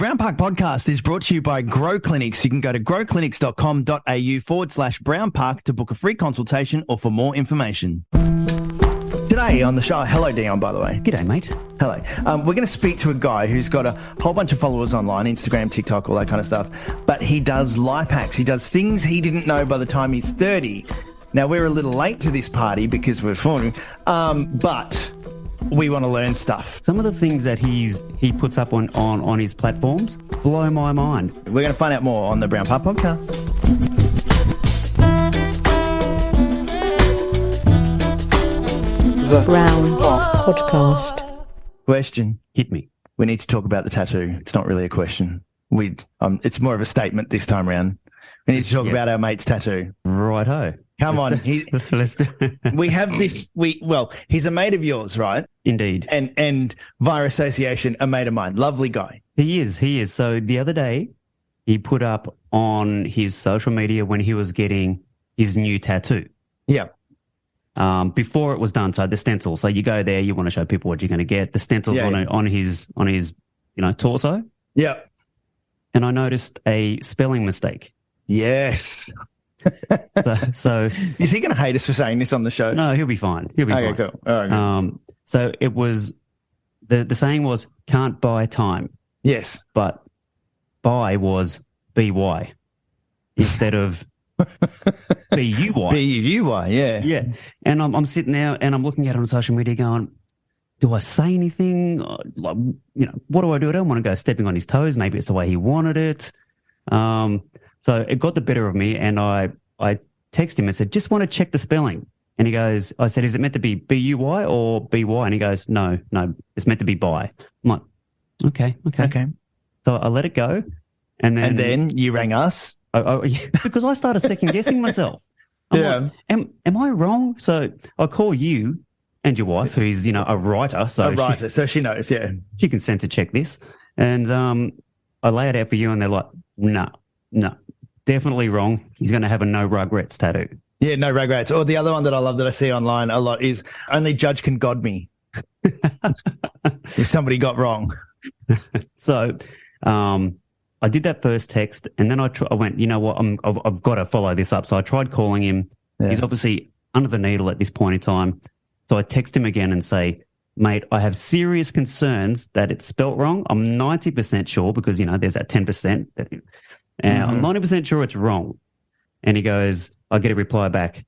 Brown Park Podcast is brought to you by Grow Clinics. You can go to growclinics.com.au/Brown Park to book a free consultation or for more information. Today on the show, hello Dion, by the way. G'day, mate. Hello. We're going to speak to a guy who's got a whole bunch of followers online, Instagram, TikTok, all that kind of stuff. But he does life hacks. He does things he didn't know by the time he's 30. Now, we're a little late to this party because we're 40, but we want to learn stuff. Some of the things that he puts up on his platforms blow my mind. We're going to find out more on the Brown Park Podcast. The Brown Park Podcast. Question. Hit me. We need to talk about the tattoo. It's not really a question. It's more of a statement this time round. We need to talk about our mate's tattoo. Righto. Come on. Let's do it. We have this. He's a mate of yours, right? Indeed. And via association, a mate of mine. Lovely guy. He is. So the other day, he put up on his social media when he was getting his new tattoo. Yeah. Before it was done, so the stencil. So you go there, you want to show people what you're going to get. The stencil's on his torso. Yeah. And I noticed a spelling mistake. Yes. So is he going to hate us for saying this on the show? No, he'll be fine. He'll be fine. Cool. All right, so it was the saying was can't buy time. Yes, but buy was BY instead of BUY. BUY, yeah. And I'm sitting there and I'm looking at it on social media, going, do I say anything? Like, what do? I don't want to go stepping on his toes. Maybe it's the way he wanted it. So it got the better of me, and I texted him and said, just want to check the spelling. And he goes, I said, is it meant to be BUY or BY? And he goes, no, it's meant to be buy. I'm like, okay. So I let it go. And then you rang us? Because I started second guessing myself. I'm like, am I wrong? So I call you and your wife, who's, a writer. So she knows, yeah. She can send to check this. And I lay it out for you, and they're like, no. Definitely wrong. He's going to have a no regrets tattoo. Yeah, no regrets. Or the other one that I love that I see online a lot is only judge can God me. If somebody got wrong. So I did that first text, and then I went, you know what, I've got to follow this up. So I tried calling him. Yeah. He's obviously under the needle at this point in time. So I text him again and say, mate, I have serious concerns that it's spelt wrong. I'm 90% sure because, there's that 10%. I'm 90% sure it's wrong. And he goes, I get a reply back,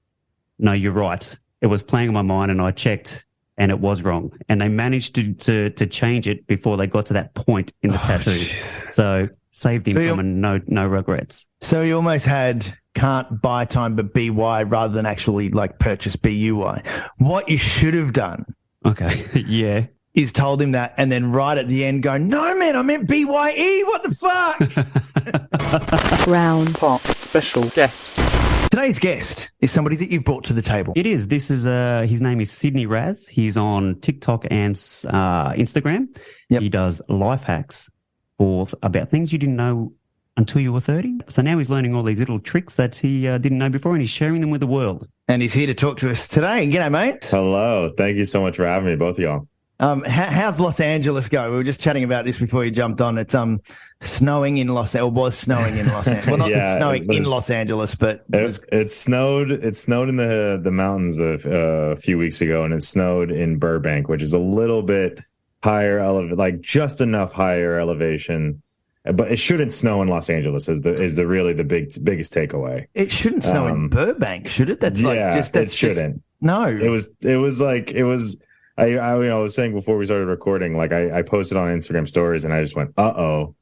no, you're right. It was playing on my mind, and I checked, and it was wrong. And they managed to change it before they got to that point in the tattoo. So saved him from a no regrets. So he almost had can't buy time but BY rather than actually purchase BUY. What you should have done. Okay, yeah. Is told him that, and then right at the end going, no, man, I meant BYE. What the fuck? Brown Park special guest. Today's guest is somebody that you've brought to the table. It is. This is his name is Sidney Raz. He's on TikTok and Instagram. Yep. He does life hacks about things you didn't know until you were 30. So now he's learning all these little tricks that he didn't know before, and he's sharing them with the world. And he's here to talk to us today. G'day, mate. Hello. Thank you so much for having me, both of y'all. How's Los Angeles go? We were just chatting about this before you jumped on. It's snowing in Los Angeles. Was snowing in Los Angeles. Well, not snowing in Los Angeles, but it snowed. It snowed in the mountains a few weeks ago, and it snowed in Burbank, which is a little bit higher just enough higher elevation. But it shouldn't snow in Los Angeles. Is the really the biggest takeaway? It shouldn't snow in Burbank, should it? It shouldn't. No, it was. I was saying before we started recording, I posted on Instagram stories, and I just went, uh-oh,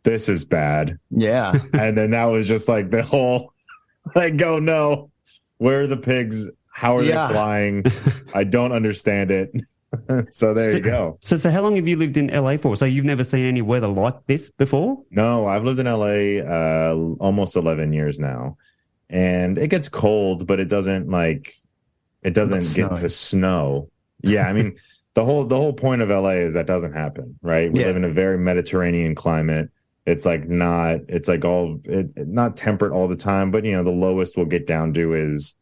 this is bad. Yeah. And then that was just the whole, oh no, where are the pigs? How are they flying? I don't understand it. So there you go. So how long have you lived in LA for? So you've never seen any weather like this before? No, I've lived in LA almost 11 years now. And it gets cold, but it doesn't get to snow. Yeah, I mean, the whole point of LA is that doesn't happen, right? We live in a very Mediterranean climate. It's not temperate all the time, but the lowest we'll get down to is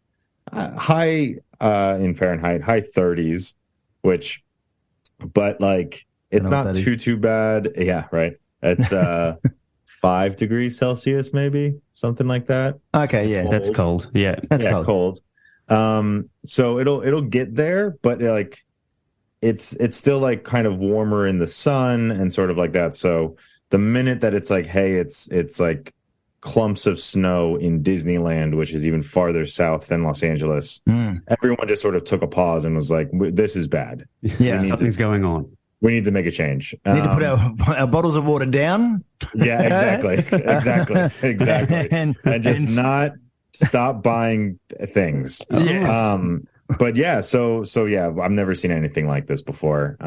high in Fahrenheit, high 30s, but it's not too bad. Yeah, right. It's 5 degrees Celsius, maybe something like that. Okay, It's yeah, cold. That's cold. Yeah. that's Yeah, cold. So it'll get there, but like it's still like kind of warmer in the sun and sort of like that. So the minute that it's like, hey, it's like clumps of snow in Disneyland, which is even farther south than Los Angeles, everyone just sort of took a pause and was like, this is bad. Yeah, Something's going on. We need to make a change. Need to put our bottles of water down. Yeah, exactly. and just not stop buying things. Yes. But yeah, so yeah, I've never seen anything like this before.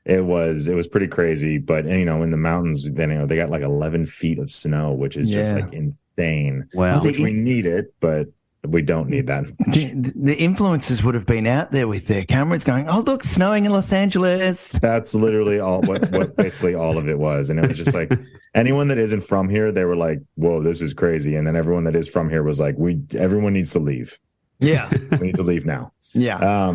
It was pretty crazy, but in the mountains, then they got like 11 feet of snow, which is just like insane. Wow. Which we need it, but we don't need that. The influencers would have been out there with their cameras going, oh, look, snowing in Los Angeles. That's literally what basically all of it was. And it was just like anyone that isn't from here, they were like, whoa, this is crazy. And then everyone that is from here was like, everyone needs to leave. Yeah. We need to leave now. Yeah.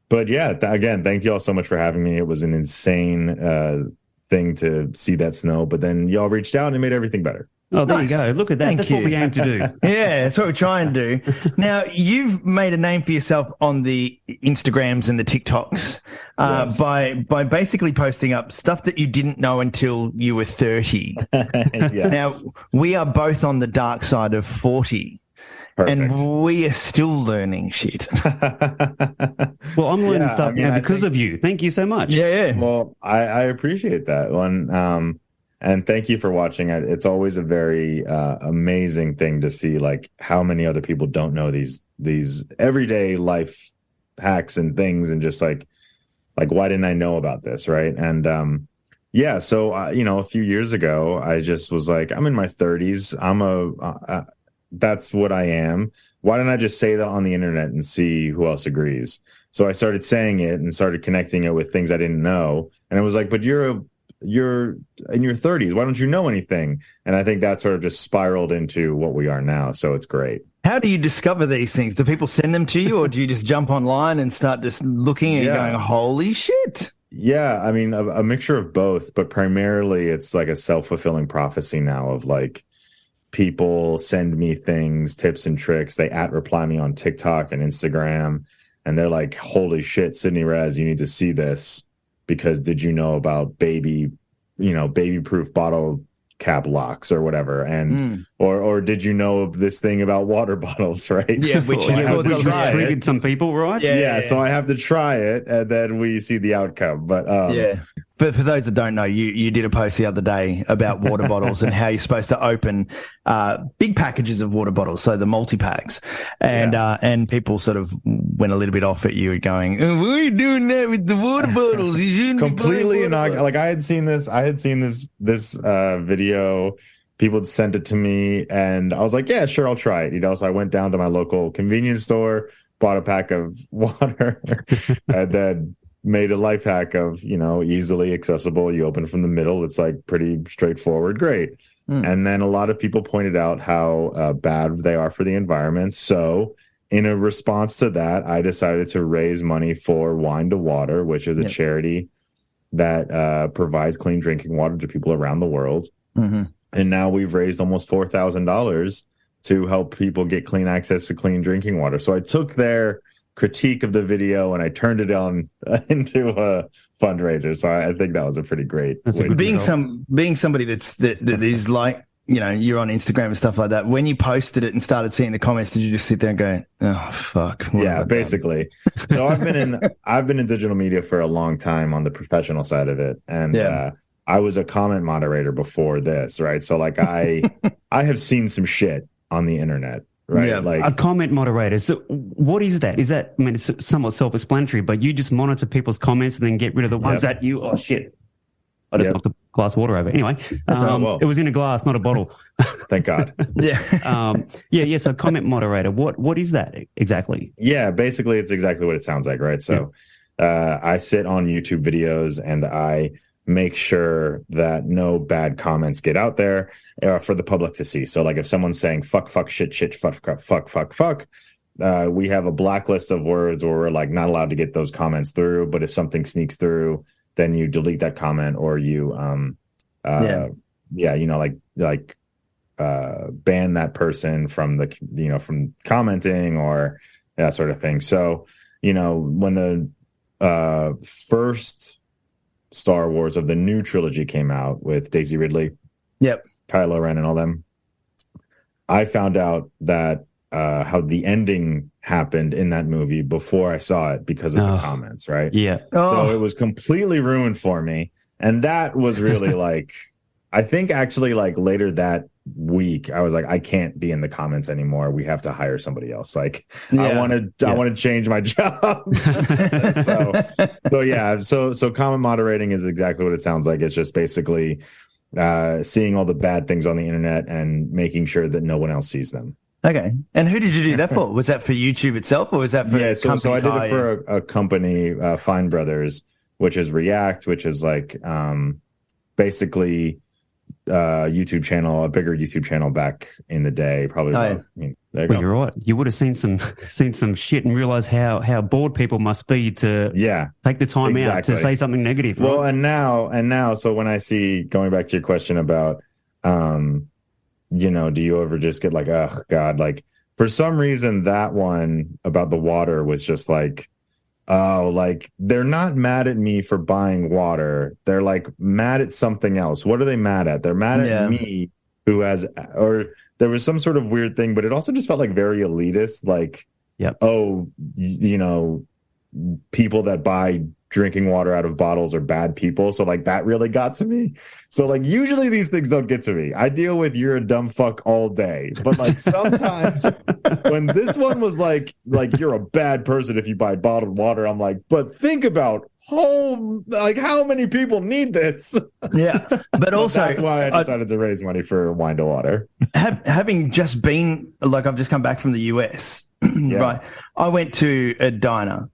But yeah, again, thank you all so much for having me. It was an insane thing to see that snow, but then y'all reached out and it made everything better. Oh, there you go. Look at that. Thank That's you. what we aim to do. Yeah, that's what we're trying to do. Now, you've made a name for yourself on the Instagrams and the TikToks Yes. by basically posting up stuff that you didn't know until you were 30. Yes. Now, we are both on the dark side of 40. Perfect. And we are still learning shit. Well, I'm learning stuff I mean, now because of you. Thank you so much. Yeah. Well, I appreciate that one. And thank you for watching. It's always a very amazing thing to see like how many other people don't know these everyday life hacks and things, and just like why didn't I know about this, right? And yeah, so a few years ago, I just was like, I'm in my 30s. That's what I am. Why don't I just say that on the internet and see who else agrees? So I started saying it and started connecting it with things I didn't know, and it was like, but you're in your 30s. Why don't you know anything? And I think that sort of just spiraled into what we are now. So it's great. How do you discover these things? Do people send them to you, or do you just jump online and start just looking and going, holy shit? Yeah, I mean, a mixture of both, but primarily it's like a self-fulfilling prophecy now of like people send me things, tips and tricks. They reply me on TikTok and Instagram, and they're like, holy shit, Sidney Raz, you need to see this. Because did you know about baby-proof bottle cap locks or whatever, and or did you know of this thing about water bottles, right? Yeah, which triggered some people, right? Yeah, so I have to try it, and then we see the outcome. But But for those that don't know, you did a post the other day about water bottles and how you're supposed to open big packages of water bottles, so the multi-packs. And people sort of went a little bit off at you going, oh, why are you doing that with the water bottles? You shouldn't completely be buying water like I had seen this video. People had sent it to me, and I was like, yeah, sure, I'll try it. So I went down to my local convenience store, bought a pack of water, and then made a life hack of, easily accessible. You open it from the middle. It's like pretty straightforward. Great. And then a lot of people pointed out how bad they are for the environment. So in a response to that, I decided to raise money for Wine to Water, which is a charity that provides clean drinking water to people around the world. Mm-hmm. And now we've raised almost $4,000 to help people get clean access to clean drinking water. So I took their critique of the video and I turned it on into a fundraiser. So I think that was a pretty great way. Being somebody that is like, you're on Instagram and stuff like that. When you posted it and started seeing the comments, did you just sit there and go, oh fuck? Yeah, basically. So I've been in digital media for a long time on the professional side of it. And I was a comment moderator before this, right? So like I have seen some shit on the internet. Right, yeah. Like a comment moderator. So what is that? Is that, it's somewhat self-explanatory, but you just monitor people's comments and then get rid of the ones that you, oh shit, I just knocked a glass of water over. Anyway, it was in a glass, not a bottle. Thank God. Yeah. So comment moderator, what is that exactly? Yeah, basically it's exactly what it sounds like, right? So I sit on YouTube videos and I make sure that no bad comments get out there for the public to see. So like if someone's saying fuck, shit, fuck, we have a blacklist of words where we're like not allowed to get those comments through. But if something sneaks through, then you delete that comment or you ban that person from from commenting or that sort of thing. So, when the first Star Wars of the new trilogy came out with Daisy Ridley, yep, Kylo Ren and all them, I found out that how the ending happened in that movie before I saw it because of the comments, right? Yeah. So it was completely ruined for me. And that was really I think actually later that week, I was like, I can't be in the comments anymore. We have to hire somebody else. I want to change my job. So comment moderating is exactly what it sounds like. It's just basically seeing all the bad things on the internet and making sure that no one else sees them. Okay. And who did you do that for? Was that for YouTube itself, or was that for so I did it for a company, Fine Brothers, which is React, which is basically YouTube channel, a bigger YouTube channel back in the day, probably. There you go. You're right. You would have seen some shit and realize how bored people must be to take the time out to say something negative. Right? Well, and now, so when I see, going back to your question about, do you ever just get oh God, for some reason that one about the water was just they're not mad at me for buying water. They're mad at something else. What are they mad at? They're mad at me or there was some sort of weird thing, but it also just felt very elitist. People that buy drinking water out of bottles are bad people. So that really got to me. So usually these things don't get to me. I deal with you're a dumb fuck all day. But sometimes when this one was you're a bad person if you buy bottled water, I'm but think about how many people need this? Yeah. But also that's why I decided to raise money for Wine to Water. Having just been I've just come back from the US, right? I went to a diner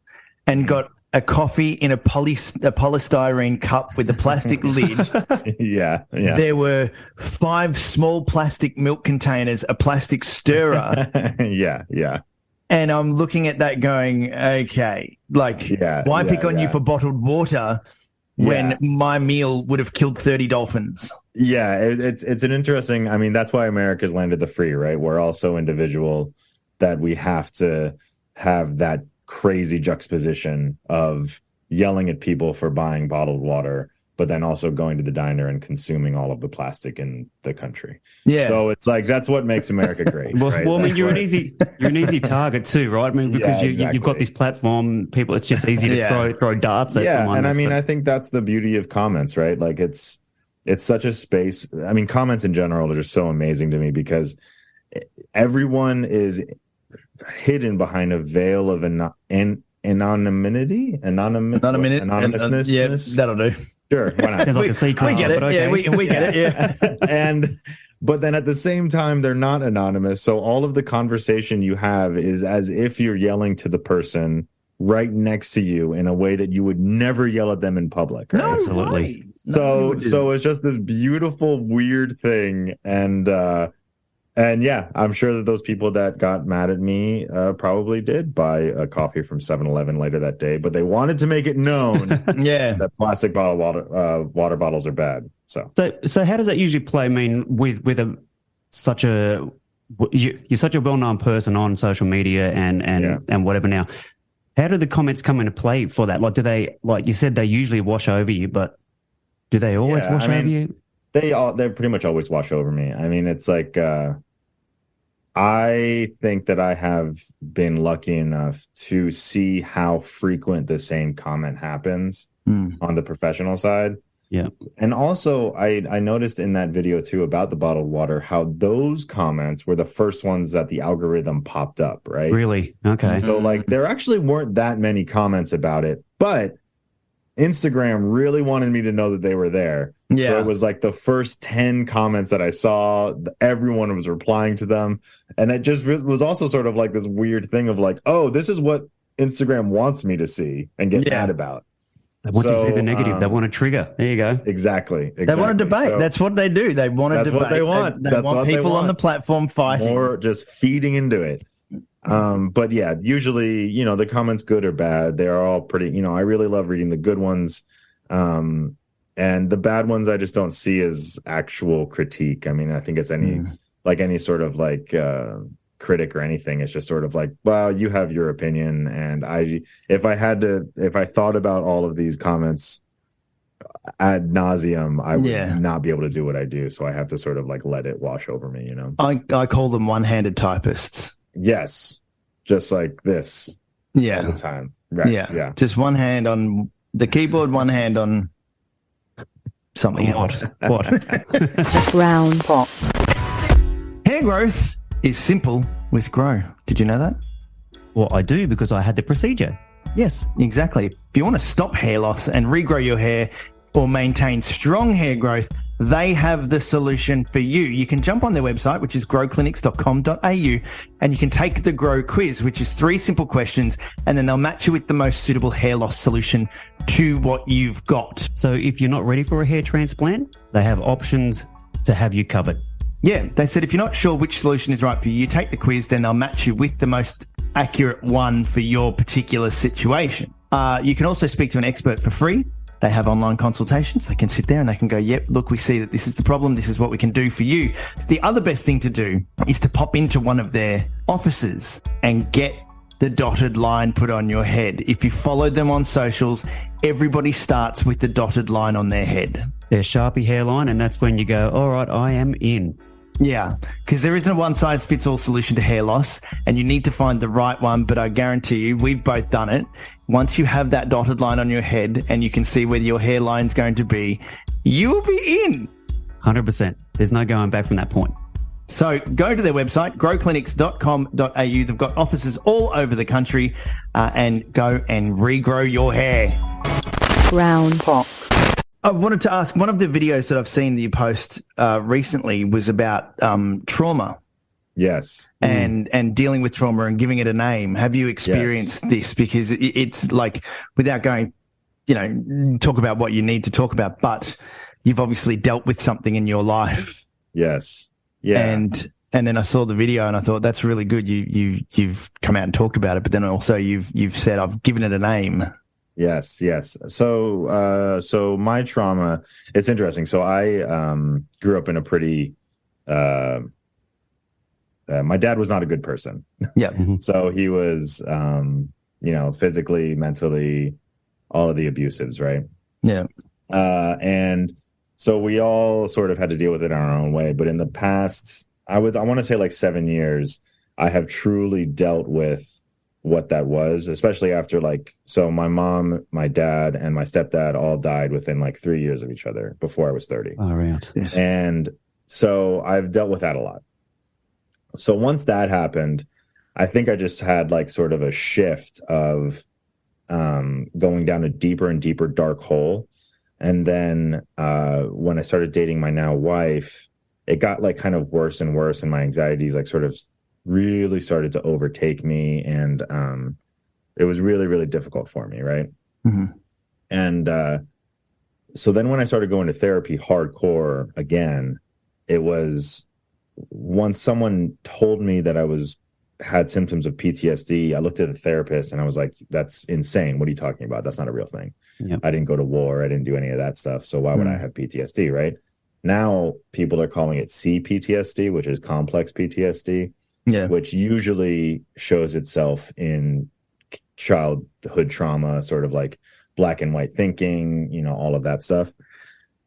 and got a coffee in a polystyrene cup with a plastic lid. Yeah. There were 5 small plastic milk containers, a plastic stirrer. Yeah. And I'm looking at that going, okay, why pick on you for bottled water when my meal would have killed 30 dolphins? Yeah, it's an interesting, that's why America's landed the free, right? We're all so individual that we have to have that crazy juxtaposition of yelling at people for buying bottled water, but then also going to the diner and consuming all of the plastic in the country. Yeah. So it's that's what makes America great. Right? Well, you're an easy target too, right? Because you've got this platform, people. It's just easy to throw darts at someone. And I think that's the beauty of comments, right? It's such a space. Comments in general are just so amazing to me because everyone is hidden behind a veil of anonymity, anonymousness. Yeah, that'll do. Sure, why not? We get it. Okay. Yeah, we get it. Yeah, but then at the same time, they're not anonymous. So all of the conversation you have is as if you're yelling to the person right next to you in a way that you would never yell at them in public. Right? No, absolutely. Right. So it's just this beautiful, weird thing, and yeah, I'm sure that those people that got mad at me probably did buy a coffee from 7-Eleven later that day, but they wanted to make it known that plastic water bottles are bad. So how does that usually play? With you're such a well-known person on social media and whatever now. How do the comments come into play for that? Do they, you said, they usually wash over you, but do they always wash over you? They pretty much always wash over me. It's I think that I have been lucky enough to see how frequent the same comment happens on the professional side. Yeah. And also I noticed in that video too about the bottled water, how those comments were the first ones that the algorithm popped up, right? Really? Okay. So there actually weren't that many comments about it, but Instagram really wanted me to know that they were there. Yeah. So it was the first 10 comments that I saw, everyone was replying to them. And it just was also sort of this weird thing of oh, this is what Instagram wants me to see and get mad about. They want to see the negative. They want to trigger. There you go. Exactly. They want to debate. That's what they do. They want to debate. That's what they want. They want people on the platform fighting. Or just feeding into it. But yeah, usually, the comments, good or bad, they are all pretty, I really love reading the good ones. And the bad ones I just don't see as actual critique. I mean, I think it's any sort of like critic or anything. It's just sort of like, well, you have your opinion, and if I thought about all of these comments ad nauseum, I would not be able to do what I do. So I have to sort of like let it wash over me, you know? I call them one-handed typists. Yes. Just like this. Yeah. All the time. Right. Yeah. Just one hand on the keyboard, one hand on something else. What? Brown pot. Hair growth is simple with Grow. Did you know that? Well, I do, because I had the procedure. Yes. Exactly. If you want to stop hair loss and regrow your hair or maintain strong hair growth, they have the solution for you. You can jump on their website, which is growclinics.com.au, and you can take the Grow quiz, which is 3 simple questions, and then they'll match you with the most suitable hair loss solution to what you've got. So if you're not ready for a hair transplant, they have options to have you covered. Yeah, they said if you're not sure which solution is right for you, you take the quiz, then they'll match you with the most accurate one for your particular situation. You can also speak to an expert for free. They have online consultations. They can sit there and they can go, yep, look, we see that this is the problem. This is what we can do for you. The other best thing to do is to pop into one of their offices and get the dotted line put on your head. If you follow them on socials, everybody starts with the dotted line on their head. Their Sharpie hairline, and that's when you go, all right, I am in. Yeah, because there isn't a one-size-fits-all solution to hair loss, and you need to find the right one, but I guarantee you, we've both done it. Once you have that dotted line on your head and you can see where your hairline's going to be, you will be in. 100%. There's no going back from that point. So go to their website, growclinics.com.au. They've got offices all over the country, and go and regrow your hair. Brown pot. I wanted to ask, one of the videos that I've seen that you post recently was about trauma. Yes. And dealing with trauma and giving it a name. Have you experienced this? Because it's like, without going, talk about what you need to talk about, but you've obviously dealt with something in your life. Yes. Yeah. And then I saw the video and I thought, that's really good. You've come out and talked about it, but then also you've said, I've given it a name. Yes. So my trauma, it's interesting. So I grew up in a pretty, my dad was not a good person. Yeah. So he was, physically, mentally, all of the abusives, right? Yeah. And so we all sort of had to deal with it in our own way. But in the past, I want to say like 7 years, I have truly dealt with what that was, especially after so my mom, my dad, and my stepdad all died within like 3 years of each other before I was 30. Oh, right. Yes. And so I've dealt with that a lot. So once that happened, I think I just had like sort of a shift of going down a deeper and deeper dark hole. And then when I started dating my now wife, it got like kind of worse and worse, and my anxieties like sort of really started to overtake me, and it was really, really difficult for me, right? Mm-hmm. And so then when I started going to therapy hardcore again, it was once someone told me that I had symptoms of PTSD, I looked at the therapist and I was like, that's insane. What are you talking about? That's not a real thing. Yep. I didn't go to war. I didn't do any of that stuff. So why would I have PTSD, right? Now people are calling it CPTSD, which is complex PTSD, which usually shows itself in childhood trauma, sort of like black and white thinking, all of that stuff.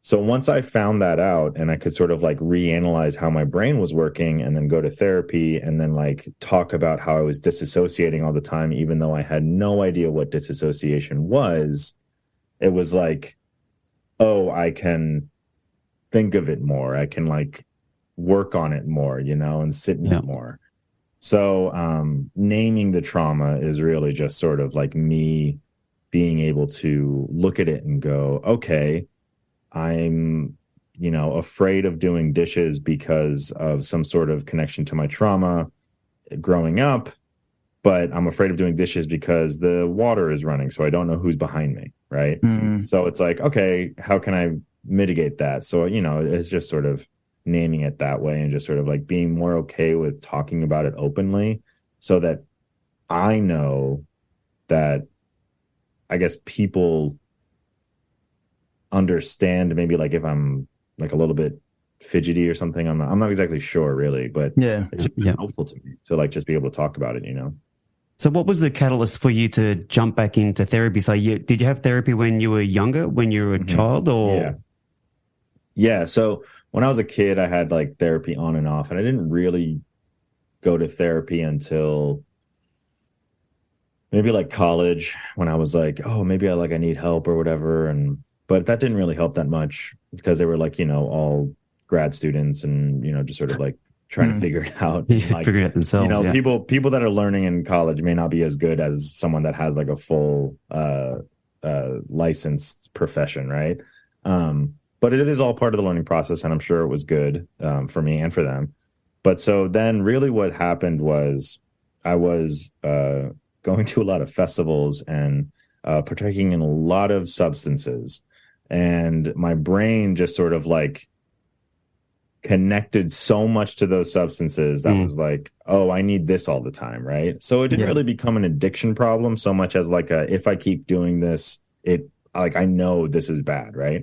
So once I found that out and I could sort of like reanalyze how my brain was working and then go to therapy and then like talk about how I was disassociating all the time, even though I had no idea what disassociation was, it was like, oh, I can think of it more. I can like work on it more, and sit in it more. So naming the trauma is really just sort of like me being able to look at it and go, okay, I'm, afraid of doing dishes because of some sort of connection to my trauma growing up, but I'm afraid of doing dishes because the water is running, so I don't know who's behind me, right? Mm-hmm. So it's like, okay, how can I mitigate that? So, it's just sort of naming it that way and just sort of like being more okay with talking about it openly so that I know that, I guess, people understand maybe like if I'm like a little bit fidgety or something. I'm not exactly sure really, but it's been helpful to me to like just be able to talk about it, you know? So what was the catalyst for you to jump back into therapy? So did you have therapy when you were younger, when you were a child, or? Yeah. So when I was a kid, I had like therapy on and off, and I didn't really go to therapy until maybe like college, when I was like, oh, maybe I need help or whatever. But that didn't really help that much because they were like, you know, all grad students and, you know, just sort of like trying to figure it out. Like, figure it out themselves. You know, people that are learning in college may not be as good as someone that has like a full licensed profession, right? But it is all part of the learning process, and I'm sure it was good for me and for them. But so then really what happened was I was going to a lot of festivals and partaking in a lot of substances. And my brain just sort of like connected so much to those substances that was like, oh, I need this all the time, right? So it didn't really become an addiction problem so much as like if I keep doing this, I know this is bad, right?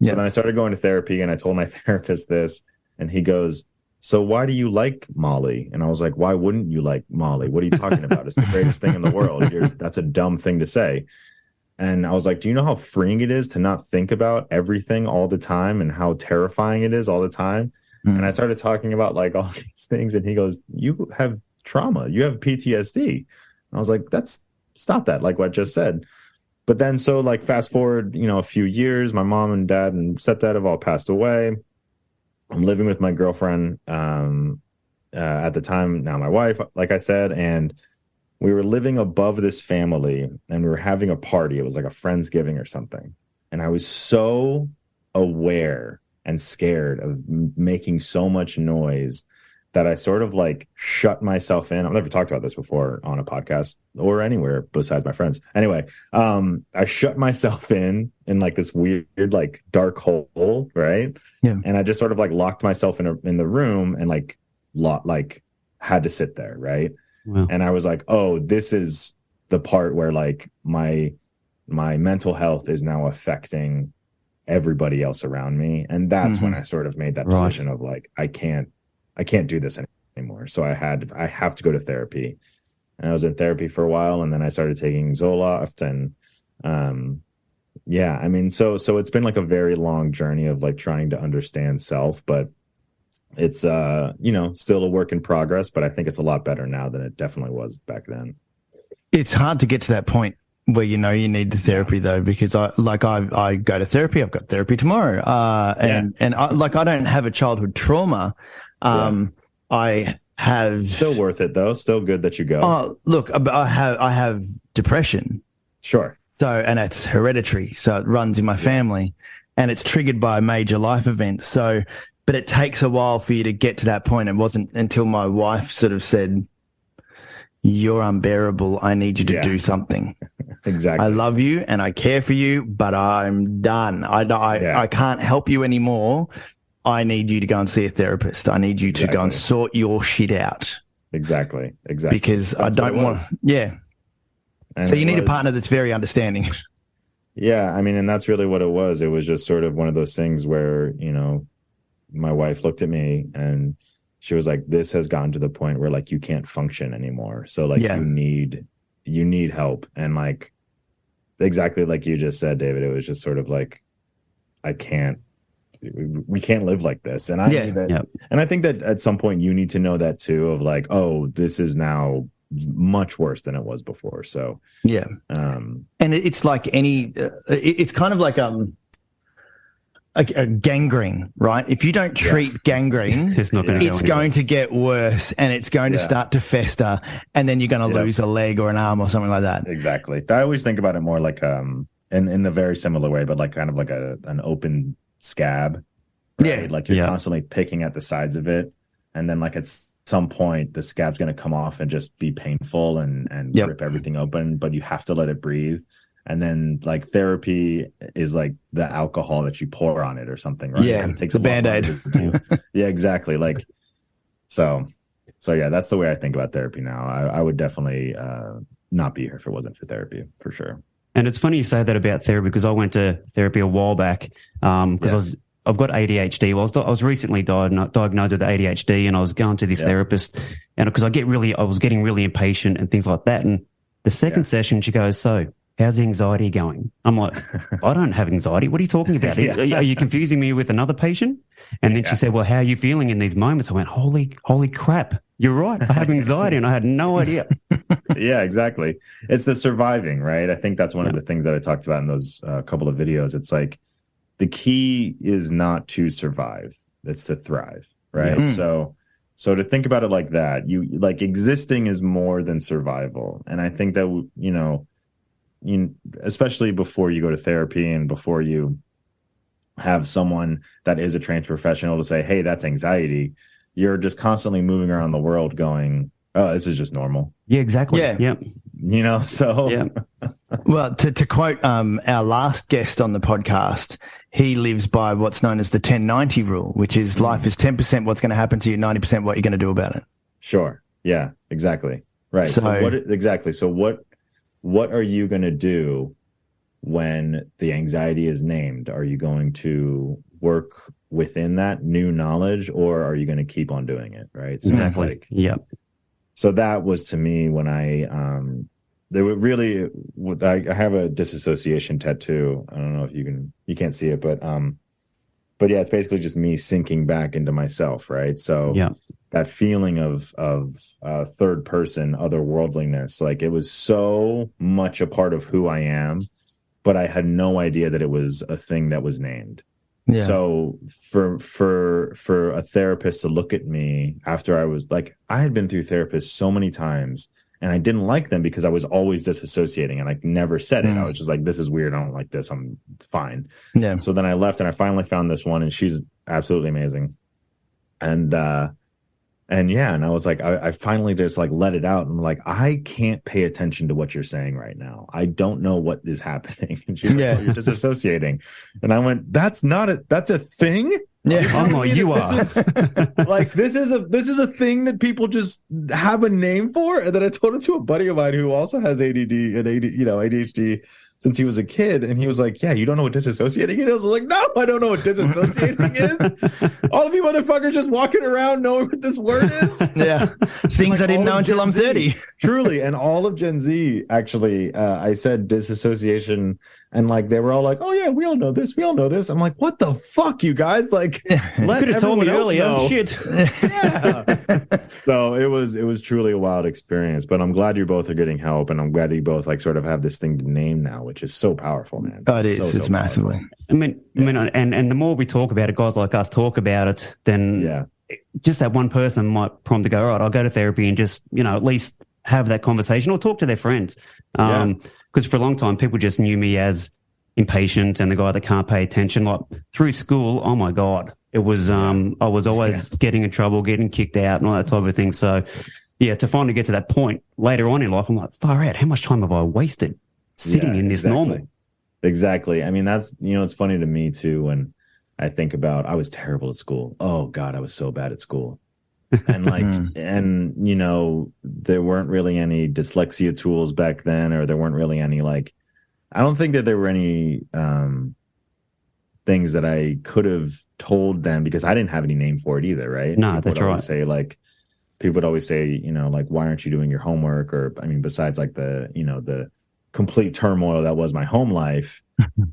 So then I started going to therapy, and I told my therapist this, and he goes, so why do you like Molly? And I was like, why wouldn't you like Molly? What are you talking about? It's the greatest thing in the world. That's a dumb thing to say. And I was like, do you know how freeing it is to not think about everything all the time and how terrifying it is all the time? And I started talking about like all these things, and he goes, you have trauma, you have PTSD. And I was like, stop that, like what I just said. But then so like fast forward, you know, a few years, my mom and dad and stepdad have all passed away. I'm living with my girlfriend at the time, now my wife, like I said, and we were living above this family, and we were having a party. It was like a Friendsgiving or something. And I was so aware and scared of making so much noise that I sort of like shut myself in. I've never talked about this before on a podcast or anywhere besides my friends. Anyway, I shut myself in like this weird, like dark hole, right? Yeah. And I just sort of like locked myself in the room and like had to sit there, right? Wow. And I was like, oh, this is the part where like my mental health is now affecting everybody else around me. And that's when I sort of made that decision of like, I can't do this anymore. So I have to go to therapy. And I was in therapy for a while, and then I started taking Zoloft, and I mean, so it's been like a very long journey of like trying to understand self, but it's you know, still a work in progress, but I think it's a lot better now than it definitely was back then. It's hard to get to that point where you know you need the therapy though, because I go to therapy. I've got therapy tomorrow, and I don't have a childhood trauma. I have still worth it though. Still good that you go. Oh, look, I have depression. Sure. So, and it's hereditary. So it runs in my family, and it's triggered by major life events. So, but it takes a while for you to get to that point. It wasn't until my wife sort of said, "You're unbearable. I need you to do something." Exactly. I love you and I care for you, but I'm done. I can't help you anymore. I need you to go and see a therapist. I need you to go and sort your shit out. Exactly. Because that's I don't want. Yeah. And so you need a partner that's very understanding. Yeah, I mean, and that's really what it was. It was just sort of one of those things where, you know, my wife looked at me and she was like, "This has gotten to the point where like you can't function anymore. So like you need help." And like exactly like you just said, David, it was just sort of like, we can't live like this. And I need that. And I think that at some point you need to know that too, of like, oh, this is now much worse than it was before. So and it's like it's kind of like a gangrene, right? If you don't treat gangrene, it's going to get worse, and it's going to start to fester, and then you're going to lose a leg or an arm or something like that. Exactly. I always think about it more like in the very similar way, but like kind of like an open scab. Right? Like you're constantly picking at the sides of it, and then like at some point the scab's going to come off and just be painful and rip everything open, but you have to let it breathe. And then like therapy is like the alcohol that you pour on it or something, right? Yeah, it takes a Band-Aid. Yeah, exactly. Like, so yeah, that's the way I think about therapy now. I would definitely not be here if it wasn't for therapy, for sure. And it's funny you say that about therapy, because I went to therapy a while back because I've got ADHD. Well, I was recently diagnosed with ADHD, and I was going to this therapist, and because I was getting really impatient and things like that. And the second session, she goes, "So, how's the anxiety going?" I'm like, "I don't have anxiety. What are you talking about? Are you confusing me with another patient?" And then she said, "Well, how are you feeling in these moments?" I went, "Holy crap! You're right. I have anxiety, and I had no idea." Yeah, exactly. It's the surviving, right? I think that's one of the things that I talked about in those couple of videos. It's like the key is not to survive; it's to thrive, right? So to think about it like that, you like existing is more than survival, and I think that especially before you go to therapy and before you have someone that is a trained professional to say, "Hey, that's anxiety," you're just constantly moving around the world going, "Oh, this is just normal." Yeah, exactly. Yeah. Well, to quote our last guest on the podcast, he lives by what's known as the 10-90 rule, which is life is 10% what's going to happen to you, 90% what you're going to do about it. Sure. Yeah, exactly. Right. So what are you going to do when the anxiety is named? Are you going to work within that new knowledge, or are you going to keep on doing it? Right. So exactly. So that was, to me, when I have a disassociation tattoo. I don't know if you can't see it, but yeah, it's basically just me sinking back into myself. Right. So that feeling of third person otherworldliness, like it was so much a part of who I am, but I had no idea that it was a thing that was named. Yeah. So for a therapist to look at me after I was like, I had been through therapists so many times, and I didn't like them because I was always disassociating, and I never said it. I was just like, this is weird. I don't like this. I'm fine. Yeah. So then I left, and I finally found this one, and she's absolutely amazing. And I was like, I finally just like let it out. And I'm like, I can't pay attention to what you're saying right now. I don't know what is happening. And she's like, oh, you're disassociating. And I went, that's a thing? Yeah, you are. This is a thing that people just have a name for. And then I told it to a buddy of mine who also has ADHD since he was a kid, and he was like, "Yeah, you don't know what disassociating is?" I was like, "No, I don't know what disassociating is." All of you motherfuckers just walking around knowing what this word is. Yeah, things I didn't know until I'm 30. Truly, and all of Gen Z actually, I said disassociation, and like they were all like, "Oh yeah, we all know this. We all know this." I'm like, "What the fuck, you guys? Like, let could have told me earlier." Know. Shit. Yeah. So it was truly a wild experience, but I'm glad you both are getting help, and I'm glad you both like sort of have this thing to name now, which is so powerful, man. Oh, it is. It's massively. Powerful. I mean, and the more we talk about it, guys like us talk about it, then just that one person might prompt to go, all right, I'll go to therapy and just, at least have that conversation or talk to their friends. Because for a long time, people just knew me as impatient and the guy that can't pay attention. Like through school, oh my God, it was, I was always getting in trouble, getting kicked out and all that type of thing. So yeah, to finally get to that point later on in life, I'm like, far out, how much time have I wasted sitting in this normal? Exactly. I mean, that's, it's funny to me too, when I think about, I was terrible at school. Oh God, I was so bad at school. And like, and there weren't really any dyslexia tools back then, or there weren't really any, like, I don't think that there were any things that I could have told them, because I didn't have any name for it either. Right. No, that's right. People would always say, like, why aren't you doing your homework? Or, I mean, besides like the complete turmoil that was my home life,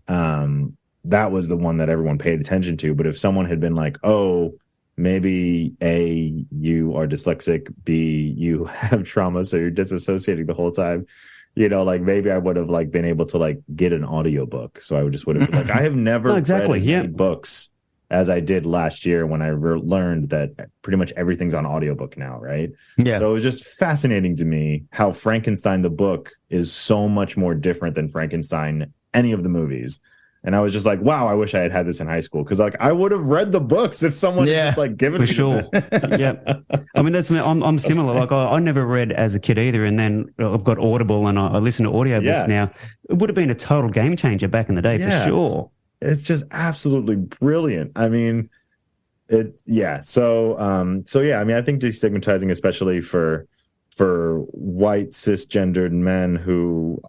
that was the one that everyone paid attention to. But if someone had been like, oh, maybe A, you are dyslexic, B, you have trauma, so you're disassociating the whole time, like maybe I would have like been able to like get an audiobook. So I would just would have like, I have never read as many books as I did last year when I learned that pretty much everything's on audiobook now, right? Yeah. So it was just fascinating to me how Frankenstein the book is so much more different than Frankenstein any of the movies. And I was just like, wow, I wish I had this in high school, because like I would have read the books if someone had just like given me sure. Yeah. I mean, I'm similar. Like I never read as a kid either, and then I've got Audible and I listen to audiobooks now. It would have been a total game changer back in the day for sure. It's just absolutely brilliant. I mean, So I mean, I think destigmatizing, especially for for white cisgendered men who,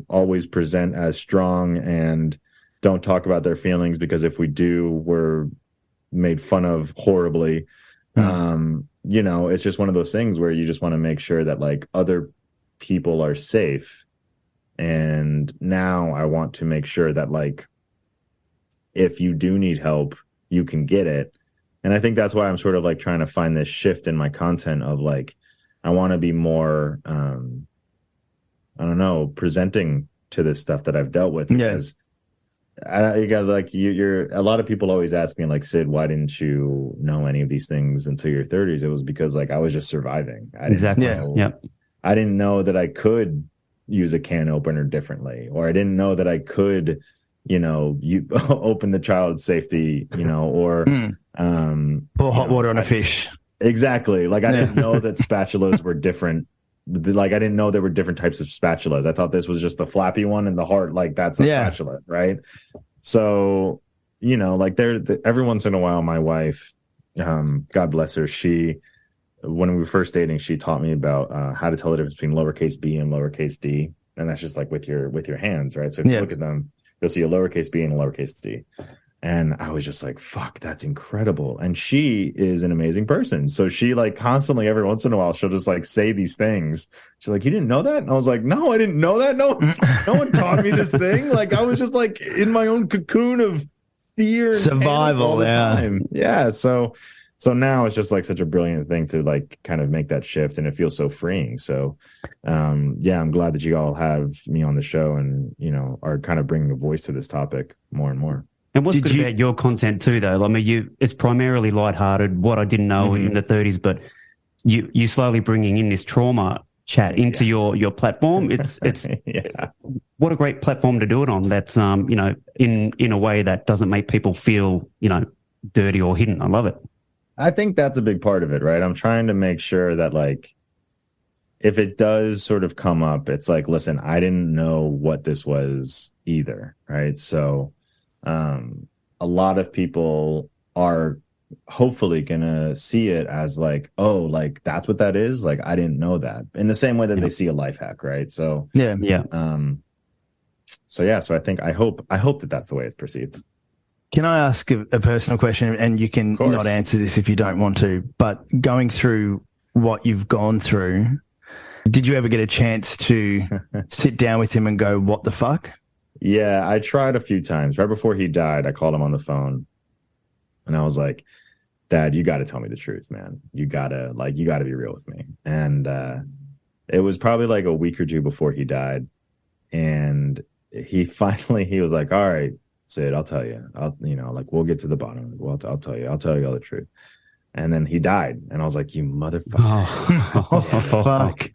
always present as strong and don't talk about their feelings, because if we do, we're made fun of horribly. It's just one of those things where you just want to make sure that like other people are safe. And now I want to make sure that like, if you do need help, you can get it. And I think that's why I'm sort of like trying to find this shift in my content of like, I want to be more, presenting to this stuff that I've dealt with. Because you got like, you're a lot of people always ask me like, Sid, why didn't you know any of these things until your 30s? It was because like I was just surviving. I didn't know that I could use a can opener differently, or I didn't know that I could, you open the child safety, or pour hot water on a fish. Exactly. Like I didn't know that spatulas were different. Like I didn't know there were different types of spatulas. I thought this was just the flappy one and the hard, like that's a spatula, right? So, like every once in a while, my wife, God bless her, when we were first dating, she taught me about how to tell the difference between lowercase b and lowercase d, and that's just like with your hands, right? So if you look at them, you'll see a lowercase b and a lowercase d. And I was just like, fuck, that's incredible. And she is an amazing person. So she like constantly, every once in a while, she'll just like say these things. She's like, you didn't know that? And I was like, no, I didn't know that. No one taught me this thing. Like I was just like in my own cocoon of fear and survival all the time. Yeah. So now it's just like such a brilliant thing to like kind of make that shift, and it feels so freeing. So I'm glad that you all have me on the show and, are kind of bringing a voice to this topic more and more. And what's good about your content too, though? I mean, it's primarily lighthearted, what I didn't know in the 30s, but you slowly bringing in this trauma chat into your platform. It's what a great platform to do it on. That's in a way that doesn't make people feel dirty or hidden. I love it. I think that's a big part of it, right? I'm trying to make sure that like, if it does sort of come up, it's like, listen, I didn't know what this was either, right? So a lot of people are hopefully gonna see it as like, oh, like that's what that is. Like I didn't know that. In the same way that they see a life hack, right? So So I think I hope that that's the way it's perceived. Can I ask a personal question? And you can not answer this if you don't want to. But going through what you've gone through, did you ever get a chance to sit down with him and go, "What the fuck"? Yeah, I tried a few times. Right before he died, I called him on the phone and I was like, Dad, you got to tell me the truth, man. You got to be real with me. And it was probably like a week or two before he died. And he was like, all right, Sid, I'll tell you. We'll get to the bottom of it. Well, I'll tell you all the truth. And then he died. And I was like, you motherfucker. Oh, fuck.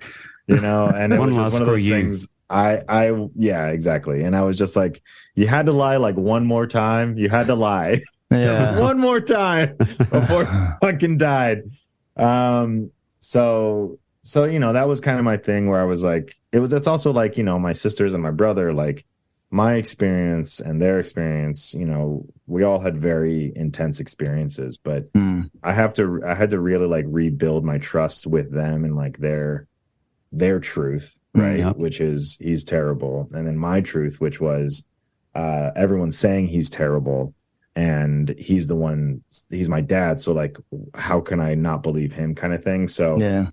And it was just one of those things. Yeah, exactly. And I was just like, you had to lie like one more time. You had to lie just one more time before you fucking died. So that was kind of my thing where I was like, it's also like, my sisters and my brother, like my experience and their experience, we all had very intense experiences, but I had to really like rebuild my trust with them and like their truth, right? Yep. Which is he's terrible. And then my truth, which was everyone's saying he's terrible and he's my dad. So like, how can I not believe him kind of thing? So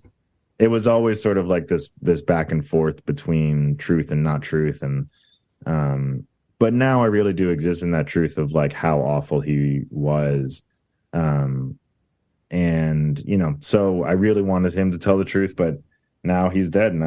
it was always sort of like this back and forth between truth and not truth. And, but now I really do exist in that truth of like how awful he was. And, so I really wanted him to tell the truth, but now he's dead, and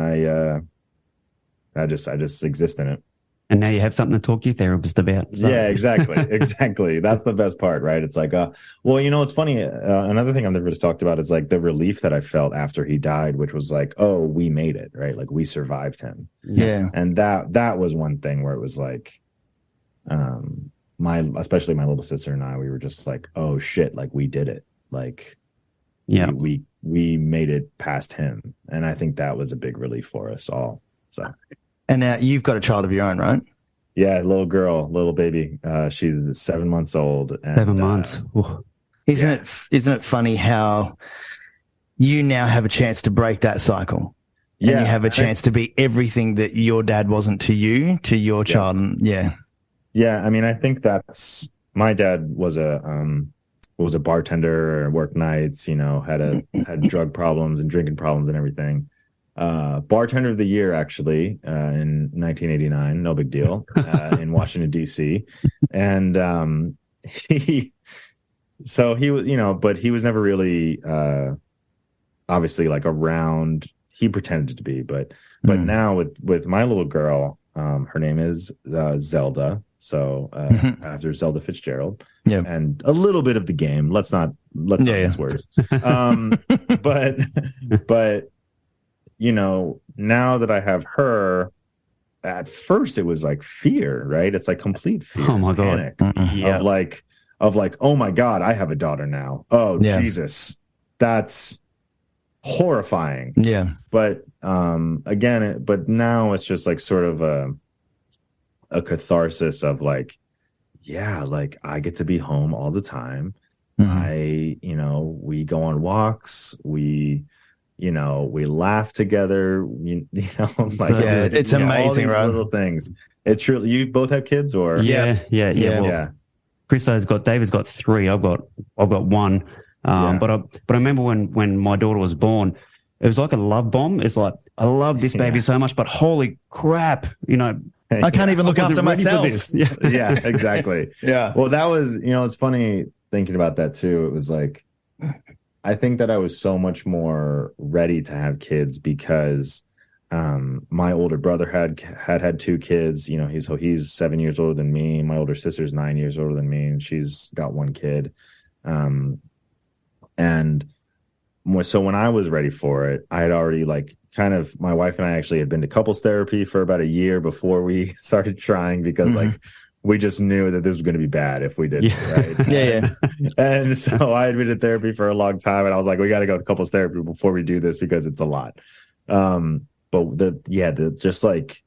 I just exist in it. And now you have something to talk to your therapist about. So. Yeah, exactly. That's the best part, right? It's like, it's funny. Another thing I've never just talked about is like the relief that I felt after he died, which was like, oh, we made it, right? Like we survived him. Yeah. And that was one thing where it was like, especially my little sister and I, we were just like, oh shit, like we did it. Like, yeah, we made it past him. And I think that was a big relief for us all. So. And now you've got a child of your own, right? Yeah, little baby. She's 7 months old. And, 7 months. Isn't it funny how you now have a chance to break that cycle. And you have a chance to be everything that your dad wasn't to you, to your child. Yeah. Yeah. I mean, I think that's, my dad was a bartender, worked nights, had drug problems and drinking problems and everything. Bartender of the year, actually, in 1989, no big deal, in Washington, D.C. And he was, but he was never really, obviously, like around. He pretended to be, but now with my little girl, her name is Zelda, so after Zelda Fitzgerald, and a little bit of the game. Let's not mince words. But now that I have her, at first it was like fear, right? It's like complete fear, oh my panic, of like, oh my God, I have a daughter now. Oh Jesus, that's horrifying. Yeah. But but now it's just like sort of a catharsis of like, like I get to be home all the time. We go on walks, we laugh together, it's amazing, right? Little things. It's really, you both have kids or? Yeah. Well, David's got 3. I've got 1. But I remember when my daughter was born, it was like a love bomb. It's like, I love this baby so much, but holy crap, I can't even look after myself. Yeah, exactly. Yeah. Well, that was, it's funny thinking about that too. It was like, I think that I was so much more ready to have kids because my older brother had 2 kids. He's 7 years older than me. My older sister's 9 years older than me, and she's got 1 kid. And so when I was ready for it, I had already my wife and I actually had been to couples therapy for about a year before we started trying because we just knew that this was going to be bad if we didn't. Right. And so I had been in therapy for a long time and I was like, we got to go to couples therapy before we do this because it's a lot. But just like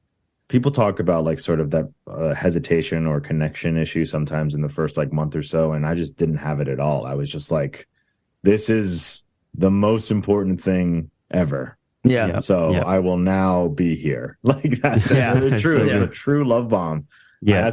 people talk about like sort of that hesitation or connection issue sometimes in the first like month or so. And I just didn't have it at all. I was just like, this is the most important thing ever. Yeah. So I will now be here. Like that. It's true. It's a true love bomb. Yeah. I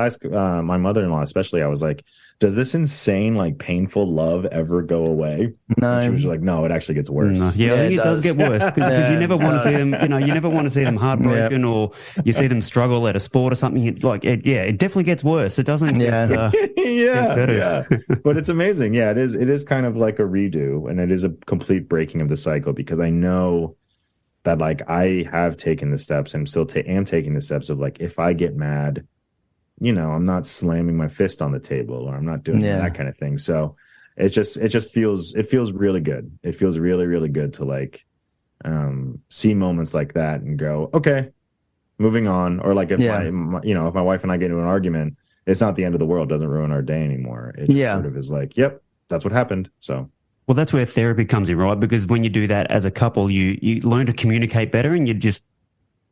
ask my mother-in-law, especially, I was like, does this insane, like painful love ever go away? No. And she was like, no, it actually gets worse. No. Yeah, it does get worse because you never want to see them, you never want to see them heartbroken or you see them struggle at a sport or something. It definitely gets worse. It doesn't get better. But it's amazing. Yeah, it is kind of like a redo and it is a complete breaking of the cycle because I know that like I have taken the steps and still am taking the steps of like, if I get mad, I'm not slamming my fist on the table or I'm not doing that kind of thing. So it feels really good. It feels really, really good to like see moments like that and go, okay, moving on. Or like if my wife and I get into an argument, it's not the end of the world. It doesn't ruin our day anymore. It just sort of is like, yep, that's what happened. So. Well, that's where therapy comes in, right? Because when you do that as a couple, you learn to communicate better and you just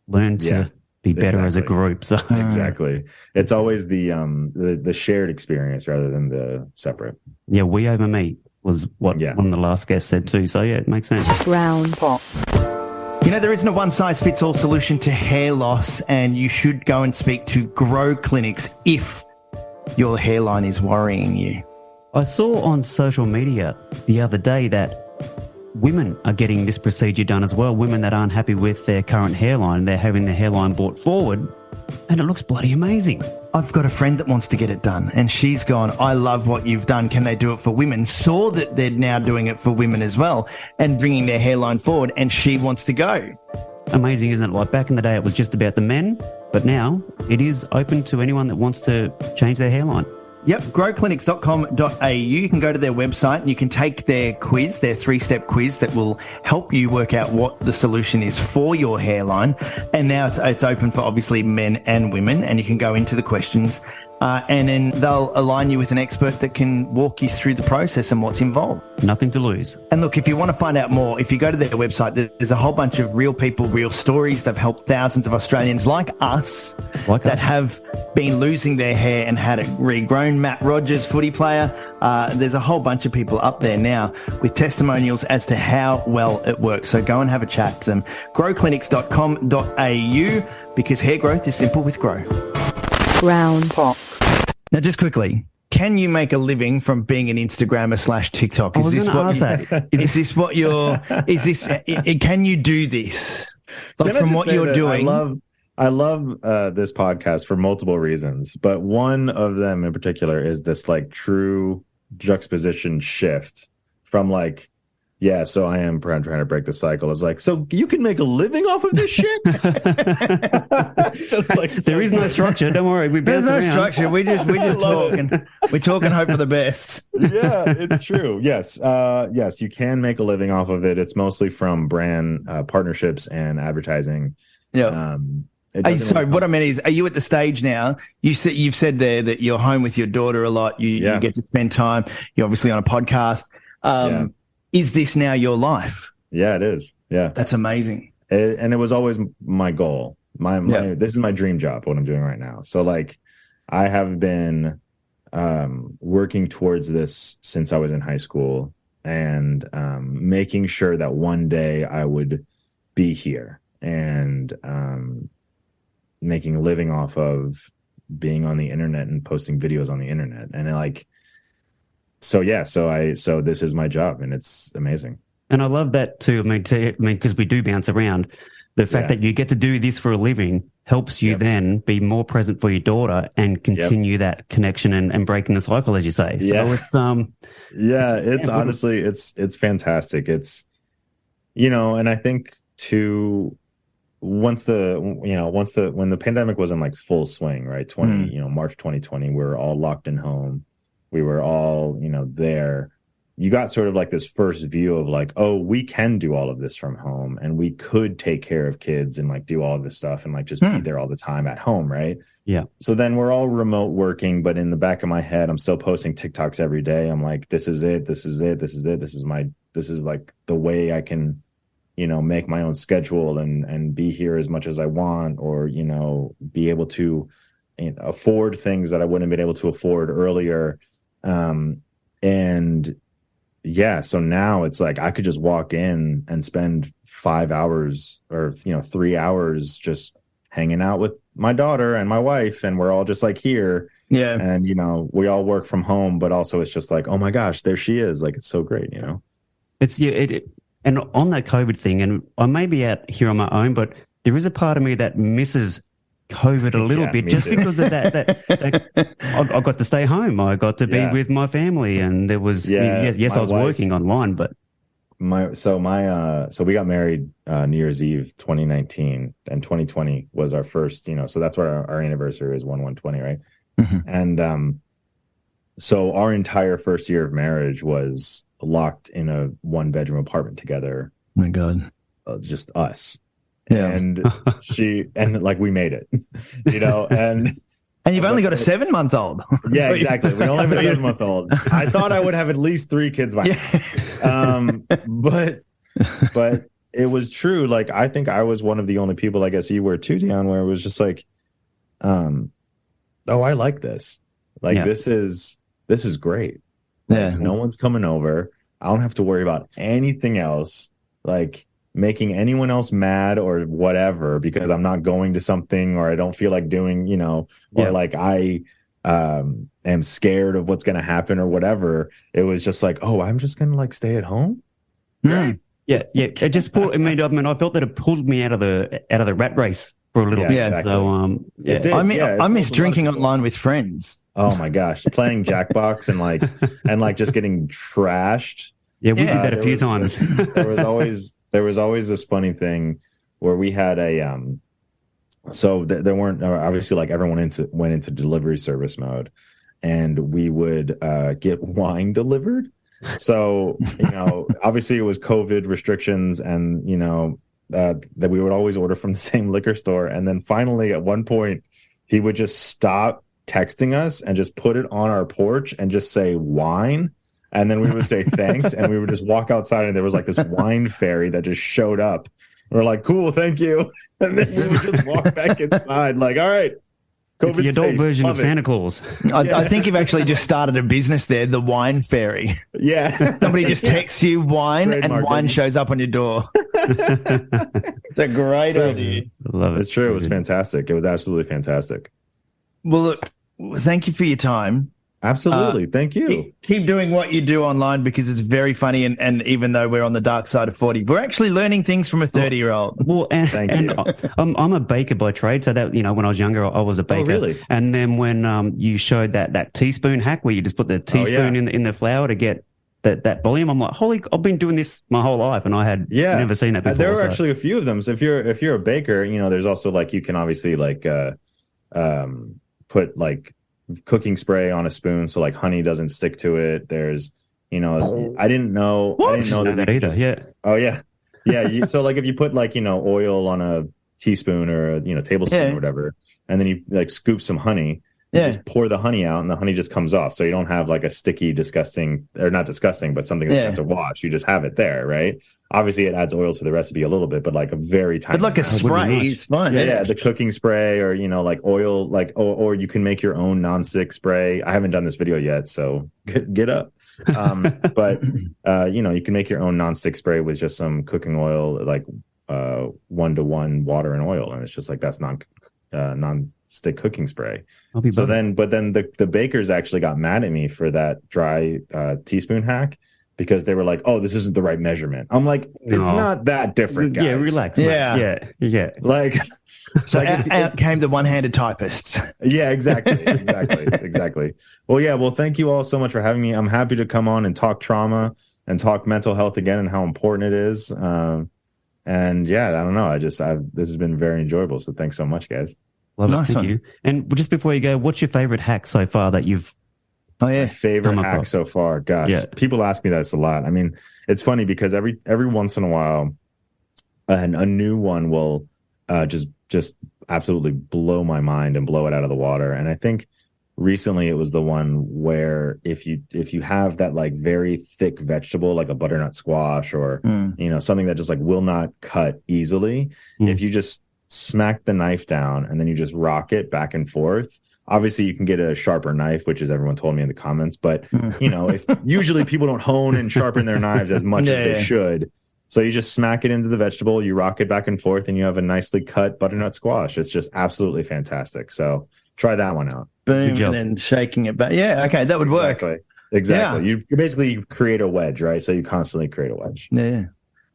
learn to be better as a group. So exactly. It's always the shared experience rather than the separate. Yeah, we over me was what one of the last guests said too. So yeah, it makes sense. Round pop. There isn't a one-size-fits-all solution to hair loss, and you should go and speak to Grow Clinics if your hairline is worrying you. I saw on social media the other day that women are getting this procedure done as well. Women that aren't happy with their current hairline, they're having their hairline brought forward, and it looks bloody amazing. I've got a friend that wants to get it done, and she's gone, I love what you've done. Can they do it for women? Saw that they're now doing it for women as well and bringing their hairline forward, and she wants to go. Amazing, isn't it? Like back in the day, it was just about the men, but now it is open to anyone that wants to change their hairline. Yep, growclinics.com.au. You can go to their website and you can take their quiz, their 3-step quiz that will help you work out what the solution is for your hairline. And now it's open for obviously men and women, and you can go into the questions and then they'll align you with an expert that can walk you through the process and what's involved. Nothing to lose. And look, if you want to find out more, if you go to their website, there's a whole bunch of real people, real stories. They've helped thousands of Australians like us that have been losing their hair and had it regrown. Matt Rogers, footy player. There's a whole bunch of people up there now with testimonials as to how well it works. So go and have a chat to them. growclinics.com.au, because hair growth is simple with Grow. Round pop. Now, just quickly, can you make a living from being an Instagrammer / TikTok? Is this what you're? Can you do this? Like, from what you're doing? I love this podcast for multiple reasons, but one of them in particular is this like true juxtaposition shift from like, yeah, so I am trying to break the cycle. It's like, so you can make a living off of this shit? Just like, there is no structure. Don't worry. There's no structure. We just talk and we talk and hope for the best. Yeah, it's true. Yes. Yes, you can make a living off of it. It's mostly from brand partnerships and advertising. Yeah. So what I meant is, are you at the stage now? You've said there that you're home with your daughter a lot. You get to spend time. You're obviously on a podcast. Is this now your life? Yeah, it is. Yeah. That's amazing. And it was always my goal. This is my dream job, what I'm doing right now. So like, I have been working towards this since I was in high school, and making sure that one day I would be here and making a living off of being on the internet and posting videos on the internet. And like, so this is my job, and it's amazing. And I love that too. I mean, because we do bounce around. The fact that you get to do this for a living helps you then be more present for your daughter and continue that connection and breaking the cycle, as you say. So it's it's honestly, it's fantastic. It's, and I think too, when the pandemic was in like full swing, right? March 2020, we were all locked in home. We were all, there. You got sort of like this first view of like, oh, we can do all of this from home, and we could take care of kids and like do all of this stuff and like just be there all the time at home, right? Yeah. So then we're all remote working, but in the back of my head, I'm still posting TikToks every day. I'm like, this is it. This is like the way I can, make my own schedule and be here as much as I want, or, be able to afford things that I wouldn't have been able to afford earlier. So now it's like I could just walk in and spend 5 hours or 3 hours just hanging out with my daughter and my wife, and we're all just like here. Yeah. And we all work from home, but also it's just like, oh my gosh, there she is. Like, it's so great, It's and on that COVID thing, and I may be out here on my own, but there is a part of me that misses COVID a little bit, just because of that I got to stay home. I got to be with my family, and there was I was working online, but so we got married New Year's Eve 2019, and 2020 was our first, so that's where our anniversary is 1/1/20, right? Mm-hmm. And so our entire first year of marriage was locked in a 1-bedroom apartment together. Oh my God. Just us. Yeah. And we made it, and you've only got a 7-month-old. Yeah, exactly. We only have a 7-month-old. I thought I would have at least 3 kids by now. But it was true. Like, I think I was one of the only people, I guess you were too, Dion, where it was just like, oh, I like this. Like, this is great. Like, no one's coming over. I don't have to worry about anything else. Like, making anyone else mad or whatever, because I'm not going to something, or I don't feel like doing, or like I am scared of what's going to happen or whatever. It was just like, oh, I'm just going to like stay at home. Mm. Yeah. It just pulled. I felt that it pulled me out of the rat race for a little bit. Exactly. So I miss drinking online with friends. Oh my gosh, playing Jackbox and like just getting trashed. Yeah, we did that a few times. There was always this funny thing where we had a so there weren't, obviously, like, everyone went into delivery service mode, and we would get wine delivered. So obviously it was COVID restrictions, and that we would always order from the same liquor store. And then finally at one point he would just stop texting us and just put it on our porch and just say wine. And then we would say thanks. And we would just walk outside and there was like this wine fairy that just showed up. We're like, cool, thank you. And then we would just walk back inside like, all right. It's the adult version of Santa Claus. I think you've actually just started a business there, the wine fairy. Yeah. Somebody just texts you wine Trademark, and wine shows up on your door. It's a great idea. I love it. It's true. It was fantastic. It was absolutely fantastic. Well, look, thank you for your time. Absolutely. Thank you. Keep doing what you do online because it's very funny. And even though we're on the dark side of 40, we're actually learning things from a 30-year-old. Well, and I'm a baker by trade. So that, when I was younger, I was a baker. Oh, really? And then when you showed that teaspoon hack where you just put the teaspoon in the flour to get that volume, I'm like, I've been doing this my whole life. And I had never seen that before. There were actually a few of them. So if you're a baker, there's also like, you can obviously like put like cooking spray on a spoon so like honey doesn't stick to it. There's I didn't know that either. Oh yeah. So like if you put like oil on a teaspoon or a tablespoon or whatever, and then you like scoop some honey, you just pour the honey out and the honey just comes off, so you don't have like a sticky disgusting, or not disgusting, but something that you have to wash. You just have it there, right? Obviously it adds oil to the recipe a little bit, but like a very tiny, but like a spray, it's fun. Yeah, the cooking spray, or like oil, like or you can make your own nonstick spray. I haven't done this video yet, so get up. But you can make your own nonstick spray with just some cooking oil, like 1-to-1 water and oil, and it's just like that's non-stick cooking spray. But then the bakers actually got mad at me for that dry teaspoon hack, because they were like, "Oh, this isn't the right measurement." I'm like, "It's not that different, guys." Yeah, relax. Yeah. Like, so out came the one-handed typists. Yeah, exactly. Well, yeah. Well, thank you all so much for having me. I'm happy to come on and talk trauma and talk mental health again and how important it is. And yeah, I don't know. This has been very enjoyable. So thanks so much, guys. Love it. Thank you. And just before you go, what's your favorite hack so far that you've? My favorite hack so far. Gosh, people ask me this a lot. I mean, it's funny because every once in a while, a new one will just absolutely blow my mind and blow it out of the water. And I think recently it was the one where if you have that like very thick vegetable, like a butternut squash or something that just like will not cut easily, if you just smack the knife down and then you just rock it back and forth. Obviously, you can get a sharper knife, which is everyone told me in the comments. But, if usually people don't hone and sharpen their knives as much as they should. So you just smack it into the vegetable, you rock it back and forth, and you have a nicely cut butternut squash. It's just absolutely fantastic. So try that one out. Boom, and then shaking it back. Yeah, okay, that would work. Exactly. Yeah. You basically create a wedge, right? So you constantly create a wedge. Yeah.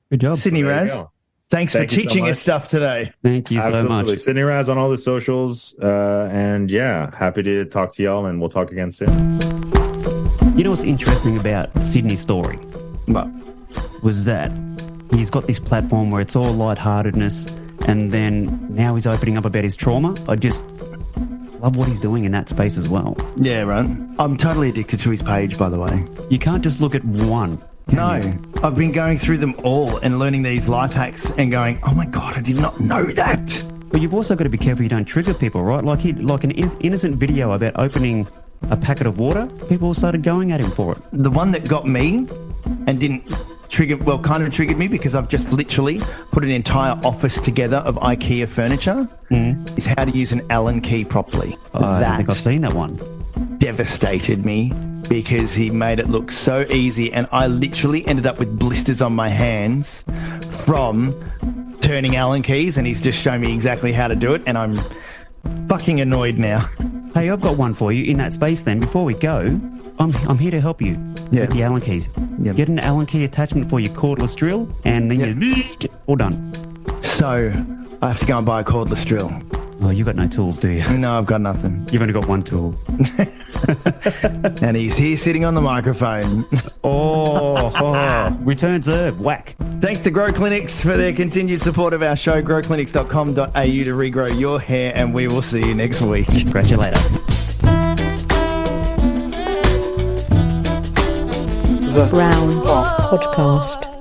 Good job. Sidney Raz. Thank you for teaching us stuff today. Thank you so much. Sidney Raz on all the socials. And yeah, happy to talk to y'all, and we'll talk again soon. You know what's interesting about Sidney's story? What? Was that he's got this platform where it's all lightheartedness, and then now he's opening up about his trauma. I just love what he's doing in that space as well. Yeah, right. I'm totally addicted to his page, by the way. You can't just look at one. No, I've been going through them all and learning these life hacks and going, oh my God, I did not know that. But you've also got to be careful you don't trigger people, right? Like an innocent video about opening a packet of water, people started going at him for it. The one that got me and didn't kind of triggered me because I've just literally put an entire office together of IKEA furniture is how to use an Allen key properly. I think I've seen that one. Devastated me because he made it look so easy, and I literally ended up with blisters on my hands from turning Allen keys, and he's just shown me exactly how to do it, and I'm fucking annoyed now. Hey, I've got one for you in that space then. Before we go, I'm here to help you with the Allen keys. Yep. Get an Allen key attachment for your cordless drill, and then you're all done. So I have to go and buy a cordless drill. Oh, you got no tools, do you? No, I've got nothing. You've only got one tool. And he's here sitting on the microphone. Return serve, whack. Thanks to Grow Clinics for their continued support of our show. growclinics.com.au to regrow your hair, and we will see you next week. Catch you later. The Brown Podcast.